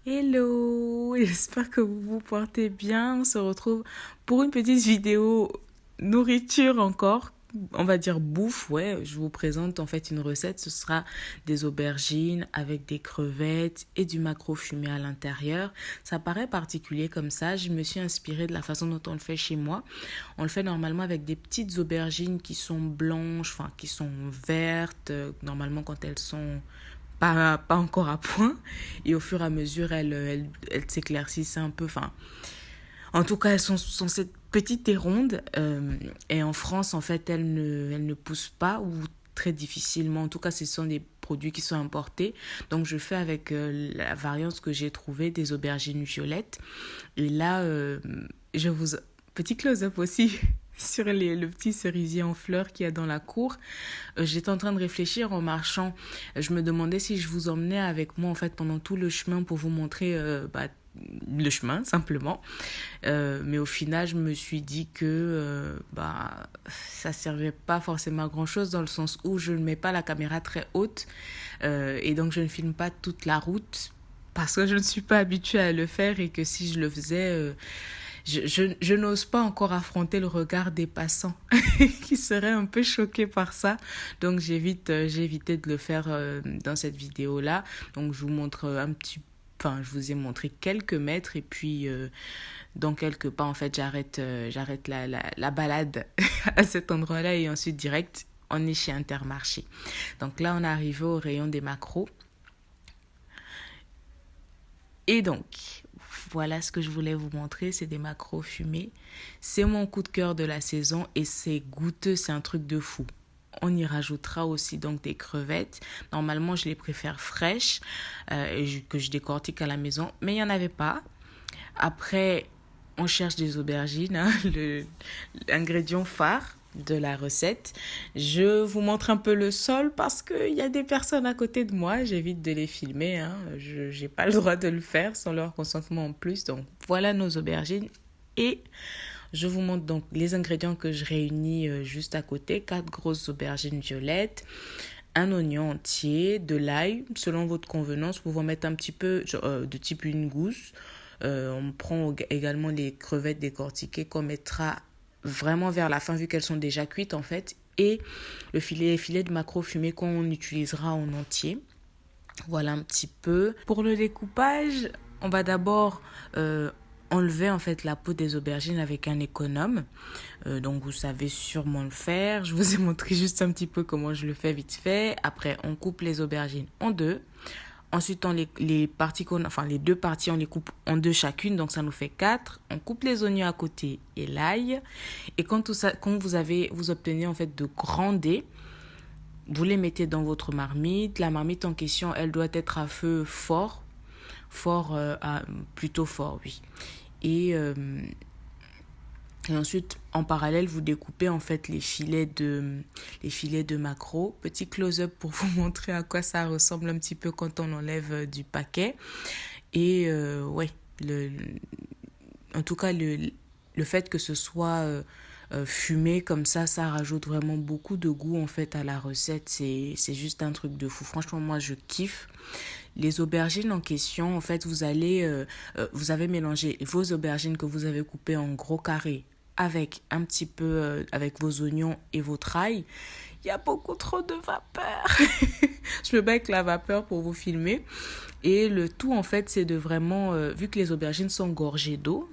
Hello, j'espère que vous vous portez bien. On se retrouve pour une petite vidéo nourriture encore. On va dire bouffe, ouais. Je vous présente en fait une recette. Ce sera des aubergines avec des crevettes et du maquereau fumé à l'intérieur. Ça paraît particulier comme ça. Je me suis inspirée de la façon dont on le fait chez moi. On le fait normalement avec des petites aubergines qui sont blanches, enfin qui sont vertes. Normalement quand elles sont pas encore à point. Et au fur et à mesure, elles s'éclaircissent un peu. Enfin, en tout cas, elles sont cette petite et ronde. Et en France, en fait, elles ne poussent pas ou très difficilement. En tout cas, ce sont des produits qui sont importés. Donc, je fais avec la variante que j'ai trouvée des aubergines violettes. Et là, je vous... Petit close-up aussi sur le petit cerisier en fleurs qu'il y a dans la cour. J'étais en train de réfléchir en marchant. Je me demandais si je vous emmenais avec moi en fait pendant tout le chemin pour vous montrer le chemin simplement. Mais au final, je me suis dit que ça servait pas forcément à grand chose dans le sens où je ne mets pas la caméra très haute et donc je ne filme pas toute la route parce que je ne suis pas habituée à le faire et que si je le faisais, je n'ose pas encore affronter le regard des passants qui seraient un peu choqués par ça. Donc j'ai évité de le faire dans cette vidéo-là. Donc je vous montre un petit Enfin, je vous ai montré quelques mètres et puis dans quelques pas, en fait, j'arrête la balade à cet endroit-là et ensuite direct, on est chez Intermarché. Donc là, on est arrivé au rayon des maquereaux. Et donc, voilà ce que je voulais vous montrer, c'est des maquereaux fumés. C'est mon coup de cœur de la saison et c'est goûteux, c'est un truc de fou. On y rajoutera aussi donc des crevettes. Normalement, je les préfère fraîches, que je décortique à la maison, mais il n'y en avait pas. Après, on cherche des aubergines, hein, l'ingrédient phare de la recette. Je vous montre un peu le sol parce qu'il y a des personnes à côté de moi. J'évite de les filmer. Hein. Je n'ai pas le droit de le faire sans leur consentement en plus. Donc voilà nos aubergines. Et je vous montre donc les ingrédients que je réunis juste à côté. 4 grosses aubergines violettes, un oignon entier, de l'ail, selon votre convenance. Vous pouvez mettre un petit peu de type une gousse. On prend également les crevettes décortiquées qu'on mettra vraiment vers la fin vu qu'elles sont déjà cuites en fait. Et les filets de maquereau fumé qu'on utilisera en entier. Voilà un petit peu. Pour le découpage, on va d'abord enlever en fait la peau des aubergines avec un économe. Donc vous savez sûrement le faire. Je vous ai montré juste un petit peu comment je le fais vite fait. Après, on coupe les aubergines en deux. Ensuite, les deux parties, on les coupe en deux chacune, donc ça nous fait 4. On coupe les oignons à côté et l'ail. Et quand vous obtenez en fait de grands dés, vous les mettez dans votre marmite. La marmite en question, elle doit être à feu fort, plutôt fort, oui. Et et ensuite, en parallèle, vous découpez en fait les filets de maquereau. Petit close-up pour vous montrer à quoi ça ressemble un petit peu quand on enlève du paquet. Et ouais, en tout cas, le fait que ce soit fumé comme ça rajoute vraiment beaucoup de goût en fait à la recette. C'est juste un truc de fou. Franchement, moi, je kiffe. Les aubergines en question, en fait, vous avez mélangé vos aubergines que vous avez coupées en gros carrés avec un petit peu, avec vos oignons et votre ail. Il y a beaucoup trop de vapeur. Je me bats avec la vapeur pour vous filmer. Et le tout, en fait, c'est de vraiment, vu que les aubergines sont gorgées d'eau,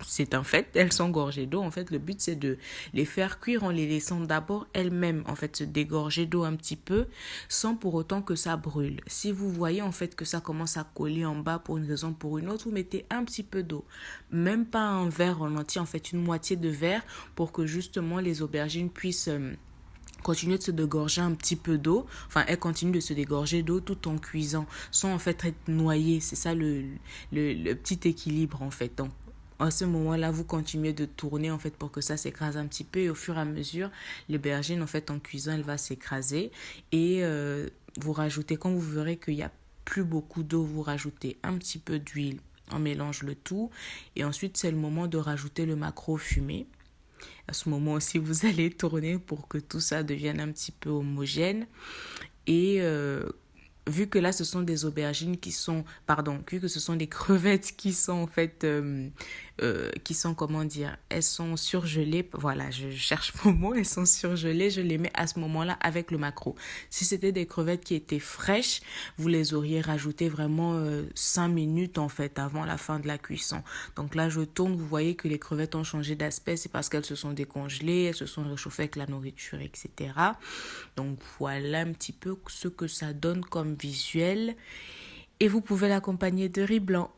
c'est un fait, elles sont gorgées d'eau. En fait, le but, c'est de les faire cuire en les laissant d'abord elles-mêmes, en fait, se dégorger d'eau un petit peu, sans pour autant que ça brûle. Si vous voyez, en fait, que ça commence à coller en bas pour une raison ou pour une autre, vous mettez un petit peu d'eau. Même pas un verre en entier, en fait, une moitié de verre pour que justement les aubergines puissent continuer de se dégorger un petit peu d'eau. Enfin, elle continue de se dégorger d'eau tout en cuisant, sans en fait être noyée. C'est ça le petit équilibre en fait. Donc, à ce moment-là, vous continuez de tourner en fait pour que ça s'écrase un petit peu et au fur et à mesure, l'aubergine en fait en cuisant, elle va s'écraser et vous rajoutez, quand vous verrez qu'il n'y a plus beaucoup d'eau, vous rajoutez un petit peu d'huile, on mélange le tout et ensuite c'est le moment de rajouter le maquereau fumé. À ce moment aussi, vous allez tourner pour que tout ça devienne un petit peu homogène. Et vu que là, ce sont des aubergines qui sont, pardon, vu que ce sont des crevettes qui sont en fait, qui sont, comment dire, elles sont surgelées, voilà, je cherche mon mot, elles sont surgelées, je les mets à ce moment-là avec le maquereau. Si c'était des crevettes qui étaient fraîches, vous les auriez rajoutées vraiment 5 minutes en fait avant la fin de la cuisson. Donc là, je tourne, vous voyez que les crevettes ont changé d'aspect, c'est parce qu'elles se sont décongelées, elles se sont réchauffées avec la nourriture, etc. Donc voilà un petit peu ce que ça donne comme visuel. Et vous pouvez l'accompagner de riz blanc.